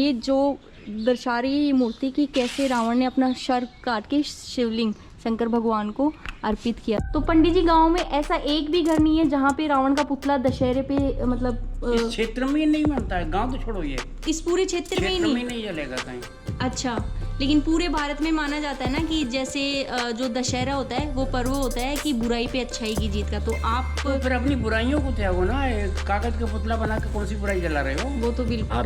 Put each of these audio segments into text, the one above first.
ये जो दर्शा रही है मूर्ति की कैसे रावण ने अपना सर काट के शिवलिंग शंकर भगवान को अर्पित किया। तो पंडित जी गांव में ऐसा एक भी घर नहीं है जहाँ पे रावण का पुतला दशहरे पे मतलब इस क्षेत्र में नहीं बनता है, गांव तो छोड़ो, ये इस पूरे क्षेत्र में ही नहीं चलेगा कहीं। अच्छा, लेकिन पूरे भारत में माना जाता है ना कि जैसे जो दशहरा होता है वो पर्व होता है कि बुराई पे अच्छाई की जीत का। तो आप तो फिर अपनी बुराइयों को त्यागो ना, कागज का पुतला बना के कौन सी बुराई जला रहे हो? वो तो बिल्कुल। हाँ,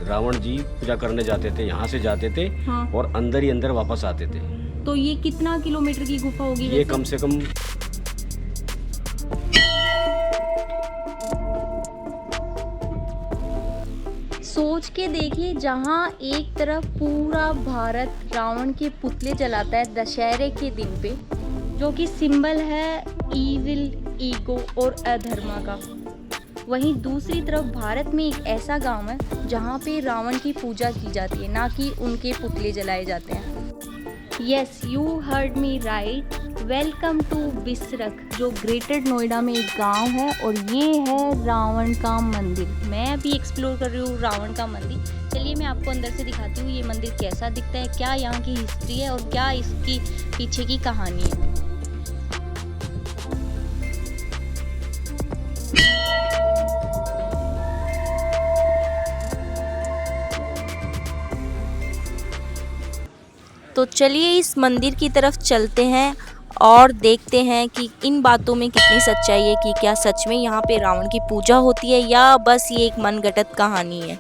रावण जी पूजा करने जाते थे, यहाँ से जाते थे। हाँ। और अंदर ही अंदर वापस आते थे। तो ये कितना किलोमीटर की गुफा होगी? ये कम से कम सोच के देखिए, जहाँ एक तरफ पूरा भारत रावण के पुतले जलाता है दशहरे के दिन पे, जो कि सिंबल है ईविल, ईगो और अधर्मा का, वहीं दूसरी तरफ भारत में एक ऐसा गांव है जहाँ पे रावण की पूजा की जाती है, ना कि उनके पुतले जलाए जाते हैं। Yes, you heard me right. Welcome to Bisrakh, जो ग्रेटर नोएडा में एक गांव है, और ये है रावण का मंदिर। मैं अभी एक्सप्लोर कर रही हूँ रावण का मंदिर। चलिए मैं आपको अंदर से दिखाती हूँ ये मंदिर कैसा दिखता है, क्या यहाँ की हिस्ट्री है और क्या इसकी पीछे की कहानी है। तो चलिए इस मंदिर की तरफ चलते हैं और देखते हैं कि इन बातों में कितनी सच्चाई है, कि क्या सच में यहाँ पे रावण की पूजा होती है या बस ये एक मनगढ़ंत कहानी है।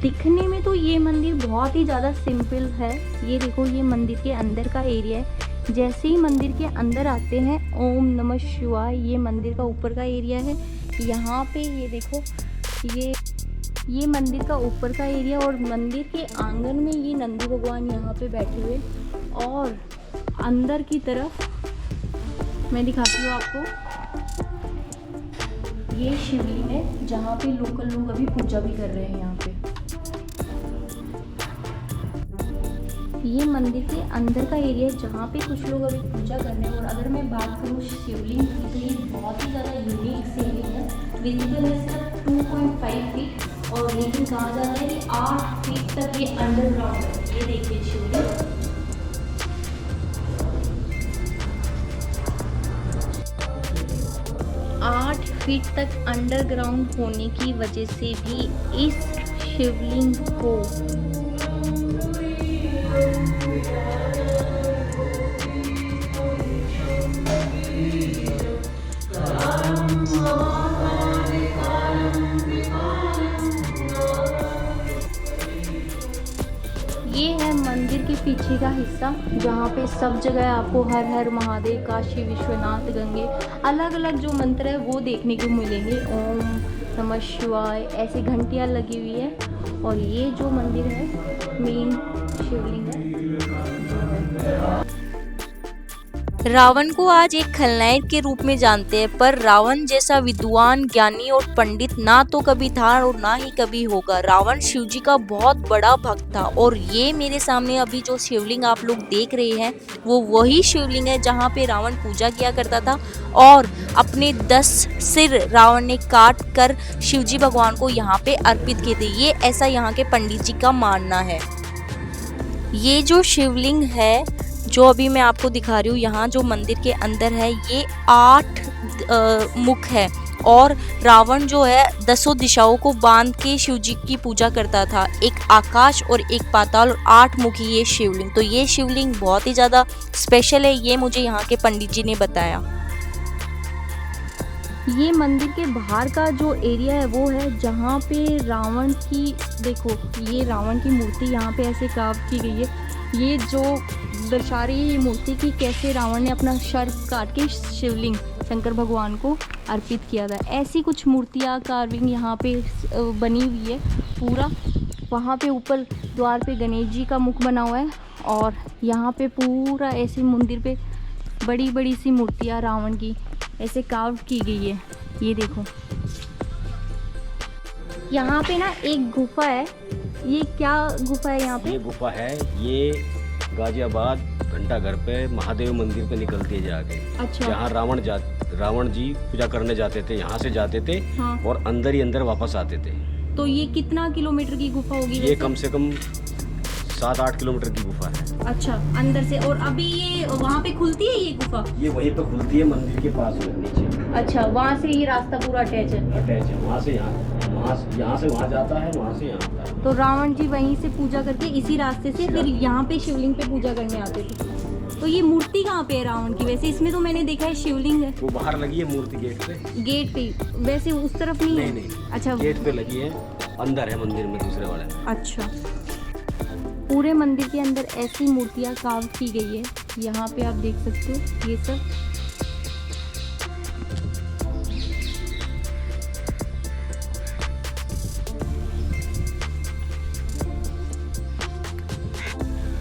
दिखने में तो ये मंदिर बहुत ही ज़्यादा सिंपल है। ये देखो, ये मंदिर के अंदर का एरिया है। जैसे ही मंदिर के अंदर आते हैं, ओम नमः शिवाय, ये मंदिर का ऊपर का एरिया है। यहाँ पे ये देखो, ये मंदिर का ऊपर का एरिया, और मंदिर के आंगन में ये नंदी भगवान यहाँ पे बैठे हुए। और अंदर की तरफ मैं दिखाती हूँ आपको, ये शिवलिंग है जहाँ पे लोकल लोग अभी पूजा भी कर रहे हैं। यहाँ पे ये मंदिर के अंदर का एरिया है जहाँ पे कुछ लोग अभी पूजा कर रहे हैं। और अगर मैं बात करूँ शिवलिंग की, तो ये बहुत ही ज़्यादा यूनिक शिवलिंग है। विजिबल है सिर्फ 2.5 फीट, और लेकिन कहा जाता है कि 8 फीट तक ये अंडरग्राउंड है। ये देखिए शिवलिंग 8 फीट तक अंडरग्राउंड होने की वजह से भी इस शिवलिंग को ये है मंदिर के पीछे का हिस्सा, जहाँ पे सब जगह आपको हर हर महादेव, काशी विश्वनाथ, गंगे, अलग अलग जो मंत्र है वो देखने को मिलेंगे। ओम नमः शिवाय ऐसी घंटियाँ लगी हुई है। और ये जो मंदिर है मेन शिवलिंग है। रावण को आज एक खलनायक के रूप में जानते हैं, पर रावण जैसा विद्वान, ज्ञानी और पंडित ना तो कभी था और ना ही कभी होगा। रावण शिवजी का बहुत बड़ा भक्त था, और ये मेरे सामने अभी जो शिवलिंग आप लोग देख रहे हैं वो वही शिवलिंग है जहाँ पे रावण पूजा किया करता था। और अपने 10 सिर रावण ने काट कर शिवजी भगवान को यहाँ पे अर्पित किए थे। ये ऐसा यहाँ के पंडित जी का मानना है। ये जो शिवलिंग है जो अभी मैं आपको दिखा रही हूँ, यहाँ जो मंदिर के अंदर है, ये 8 मुख है। और रावण जो है 10 दिशाओं को बांध के शिवजी की पूजा करता था, एक आकाश और एक पाताल, और 8 मुखी ये शिवलिंग। तो ये शिवलिंग बहुत ही ज़्यादा स्पेशल है, ये मुझे यहाँ के पंडित जी ने बताया। ये मंदिर के बाहर का जो एरिया है वो है जहाँ पे रावण की, देखो ये रावण की मूर्ति यहाँ पे ऐसे कार्व की गई है। ये जो दर्शा रही है मूर्ति की कैसे रावण ने अपना सर काट के शिवलिंग शंकर भगवान को अर्पित किया था। ऐसी कुछ मूर्तियाँ कार्विंग यहाँ पे बनी हुई है पूरा। वहाँ पे ऊपर द्वार पे गणेश जी का मुख बना हुआ है, और यहाँ पे पूरा ऐसे मंदिर पे बड़ी बड़ी सी मूर्तियाँ रावण की ऐसे कार्व की गई है। ये देखो, यहाँ पे ना एक गुफा है। ये क्या गुफा है यहाँ पे? ये गुफा है, ये गाजियाबाद घंटा घर पे महादेव मंदिर पे निकलती है जाके। अच्छा। जहाँ रावण जी पूजा करने जाते थे, यहाँ से जाते थे। हाँ। और अंदर ही अंदर वापस आते थे। तो ये कितना किलोमीटर की गुफा होगी ये वैसे? कम से कम 7-8 किलोमीटर की गुफा है। अच्छा, अंदर से। और अभी ये वहाँ पे खुलती है ये गुफा? ये वहीं पे खुलती है मंदिर के पास में नीचे। अच्छा, वहाँ से ये रास्ता पूरा अटैच है? अटैच है, वहाँ से यहाँ से वहाँ जाता है, वहाँ से यहाँ आता है। तो रावण जी वहीं से पूजा करके इसी रास्ते से फिर यहाँ पे शिवलिंग पे पूजा करने आते थे। तो ये मूर्ति कहाँ पे है रावण की वैसे? इसमें तो मैंने देखा है शिवलिंग है। वो बाहर लगी है मूर्ति गेट पे। गेट पे? वैसे उस तरफ नहीं है? नहीं। अच्छा, गेट पे लगी है, अंदर है मंदिर में दूसरे वाले। अच्छा। पूरे मंदिर के अंदर ऐसी मूर्तियाँ कार्व की गई है। यहाँ पे आप देख सकते हो ये सब।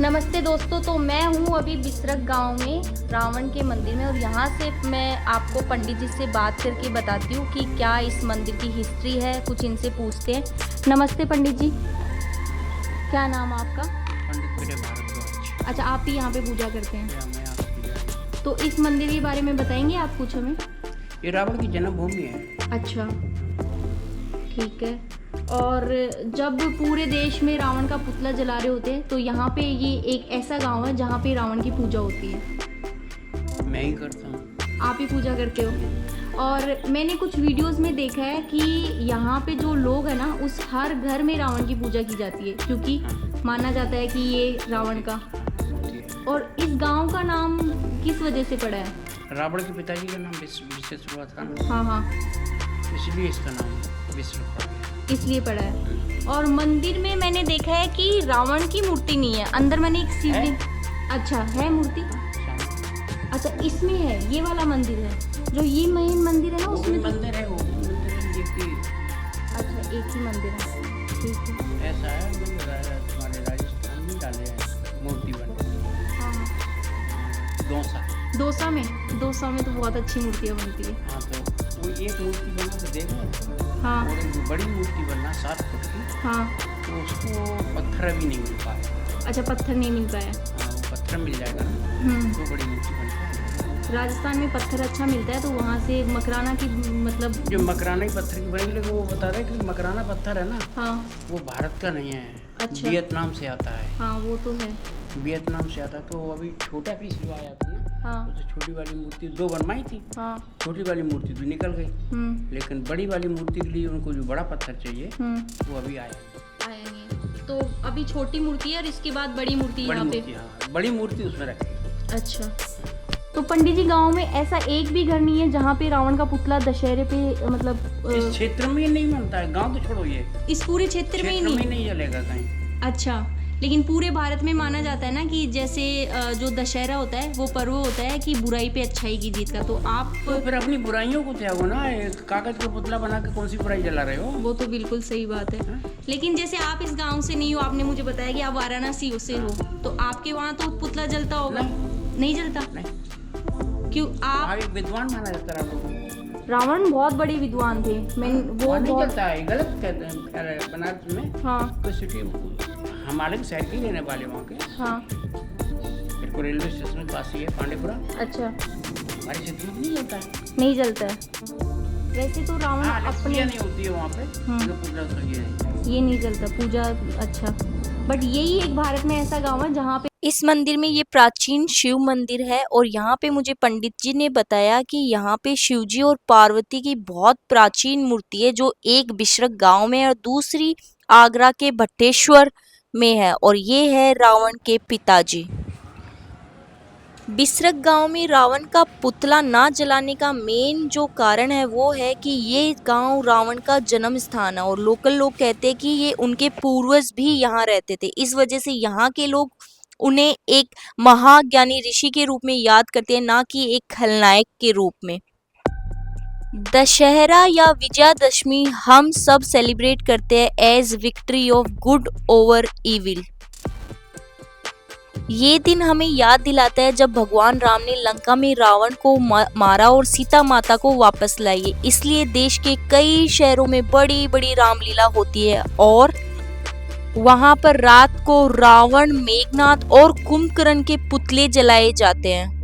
नमस्ते दोस्तों, तो मैं हूँ अभी बिसरक गांव में रावण के मंदिर में, और यहाँ से मैं आपको पंडित जी से बात करके बताती हूँ कि क्या इस मंदिर की हिस्ट्री है। कुछ इनसे पूछते हैं। नमस्ते पंडित जी, क्या नाम है आपका? पंडित विजय भारद्वाज। अच्छा, आप भी यहाँ पे पूजा करते हैं? मैं यहाँ पूजा। तो इस मंदिर के बारे में बताएंगे आप कुछ हमें? ये रावण की जन्मभूमि है। अच्छा, ठीक है। और जब पूरे देश में रावण का पुतला जला रहे होते हैं तो यहाँ पे ये एक ऐसा गांव है जहाँ पे रावण की पूजा होती है। मैं ही करता हूँ। आप ही पूजा करते हो? और मैंने कुछ वीडियोस में देखा है कि यहाँ पे जो लोग हैं ना, उस हर घर में रावण की पूजा की जाती है, क्योंकि माना जाता है कि ये रावण का। और इस गांव का नाम किस वजह से पड़ा है? रावण के पिताजी का नाम विश्वेश्वर था ना। हाँ हाँ, इसलिए इसका नाम विश्व पड़ गया। इसलिए पड़ा है। और मंदिर में मैंने देखा है कि रावण की मूर्ति नहीं है, अंदर मैंने एक शिवलिंग। अच्छा, है मूर्ति? अच्छा, इसमें है, ये वाला मंदिर है जो ये मेन मंदिर है ना, उसमें मंदिर है। वो मंदिर है ये कि अच्छा, एक ही मंदिर है, ठीक है। ऐसा है, तुम्हारे राजस्थान में डाले हैं मूर्ति बने। हाँ, दौसा में तो बहुत अच्छी मूर्तियाँ बनती है। हाँ, तो वो एक मूर्ति बना तो देखो। हाँ और एक जो बड़ी मूर्ति बनना 7 फुट की, हाँ। तो उसको पत्थर अभी नहीं मिल पाया। अच्छा, पत्थर नहीं मिल पाया। हाँ, वो पत्थर मिल जाएगा ना तो बड़ी मूर्ति बन जाएगी। राजस्थान में पत्थर अच्छा मिलता है, तो वहाँ से मकराना की मतलब जो मकराना ही पत्थर की बनेगी, लेकिन वो बता रहे कि मकराना पत्थर है ना, हाँ, वो भारत का नहीं है। अच्छा। वियतनाम से आता है। हाँ, वो तो है। वियतनाम से आता, तो अभी छोटा पीस जो आया था ना, हाँ तो छोटी वाली मूर्ति 2 बनवाई थी। हाँ। छोटी वाली मूर्ति तो निकल गई, लेकिन बड़ी वाली मूर्ति के लिए उनको जो बड़ा पत्थर चाहिए वो अभी आएंगे। तो अभी छोटी मूर्ति है और इसके बाद बड़ी मूर्ति बड़ी यहाँ पे। मूर्ति, हाँ, बड़ी मूर्ति उसमें रखी। अच्छा, तो पंडित जी गांव में ऐसा एक भी घर नहीं है जहाँ पे रावण का पुतला दशहरे पे मतलब इस क्षेत्र में ये नहीं बनता है, गांव तो छोड़ो, ये इस पूरे क्षेत्र में ही नहीं जलेगा कहीं। अच्छा, लेकिन पूरे भारत में माना जाता है ना कि जैसे जो दशहरा होता है वो पर्व होता है कि बुराई पे अच्छाई की जीत का। तो आप तो फिर अपनी बुराइयों को त्यागो ना। एक कागज का पुतला बना के कौन सी बुराई जला रहे हो? वो तो बिल्कुल सही बात है। लेकिन जैसे आप इस गांव से नहीं हो, आपने मुझे बताया कि आप वाराणसी से हो, तो आपके वहाँ तो पुतला जलता होगा? नहीं जलता? नहीं। क्यों? आप एक विद्वान माना जाता है। रावण बहुत बड़े विद्वान थे। मैं वो नहीं बहुत चलता है, गलत कहते हैं। बनारस में हाँ कोई सिटी हमारे साइड के रहने वाले वहाँ के, हाँ। मेरे को रेलवे स्टेशन के पास ही है पांडेपुरा। अच्छा, हमारे क्षेत्र में नहीं चलता है। नहीं जलता है वैसे तो रावण हाँ, अपने पूजा नहीं होती है वहाँ पे, तो पूजा तो ये नहीं जलता पूजा। अच्छा, बट यही एक भारत में ऐसा गांव है जहाँ पे इस मंदिर में ये प्राचीन शिव मंदिर है। और यहाँ पे मुझे पंडित जी ने बताया कि यहाँ पे शिव जी और पार्वती की बहुत प्राचीन मूर्ति है, जो एक बिसरक गांव में है और दूसरी आगरा के भट्टेश्वर में है, और ये है रावण के पिताजी। बिसरक गांव में रावण का पुतला ना जलाने का मेन जो कारण है वो है कि ये गांव रावण का जन्म स्थान है, और लोकल लोग कहते हैं कि ये उनके पूर्वज भी यहाँ रहते थे। इस वजह से यहाँ के लोग उन्हें एक महाज्ञानी ऋषि के रूप में याद करते हैं, ना कि एक खलनायक के रूप में। दशहरा या विजयादशमी हम सब सेलिब्रेट करते हैं as victory of good over evil. ये दिन हमें याद दिलाता है जब भगवान राम ने लंका में रावण को मारा और सीता माता को वापस लाई। इसलिए देश के कई शहरों में बड़ी बड़ी रामलीला होती है और वहां पर रात को रावण, मेघनाथ और कुंभकर्ण के पुतले जलाए जाते हैं।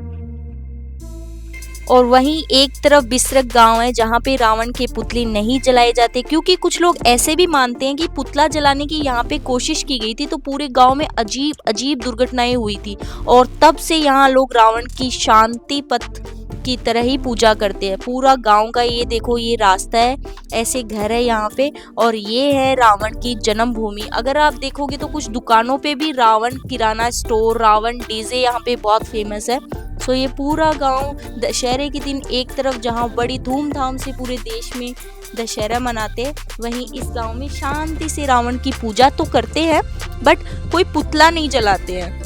और वहीं एक तरफ बिसरक गांव है जहां पे रावण के पुतले नहीं जलाए जाते, क्योंकि कुछ लोग ऐसे भी मानते हैं कि पुतला जलाने की यहाँ पे कोशिश की गई थी तो पूरे गांव में अजीब अजीब दुर्घटनाएं हुई थी, और तब से यहाँ लोग रावण की शांति पथ की तरह ही पूजा करते हैं। पूरा गांव का ये देखो, ये रास्ता है, ऐसे घर है यहाँ पे, और ये है रावण की जन्मभूमि। अगर आप देखोगे तो कुछ दुकानों पे भी रावण किराना स्टोर, रावण डीजे यहाँ पे बहुत फेमस है। सो ये पूरा गांव दशहरे के दिन एक तरफ जहां बड़ी धूमधाम से पूरे देश में दशहरा मनाते हैं, वहीं इस गांव में शांति से रावण की पूजा तो करते हैं बट कोई पुतला नहीं जलाते हैं।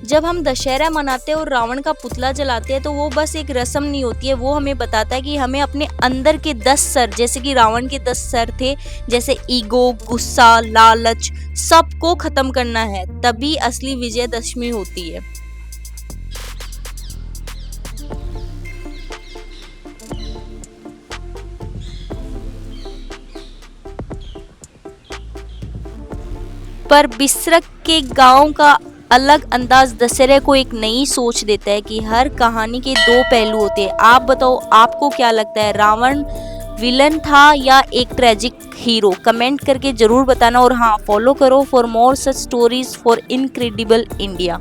जब हम दशहरा मनाते हैं और रावण का पुतला जलाते हैं तो वो बस एक रस्म नहीं होती है, वो हमें बताता है कि हमें अपने अंदर के 10 सर, जैसे कि रावण के 10 सर थे, जैसे ईगो, गुस्सा, लालच, सबको खत्म करना है, तभी असली विजयदशमी होती है। पर बिसरक के गांव का अलग अंदाज दशहरे को एक नई सोच देता है कि हर कहानी के 2 पहलू होते हैं। आप बताओ, आपको क्या लगता है, रावण विलन था या एक ट्रेजिक हीरो? कमेंट करके जरूर बताना, और हाँ, फॉलो करो for more such stories for incredible India.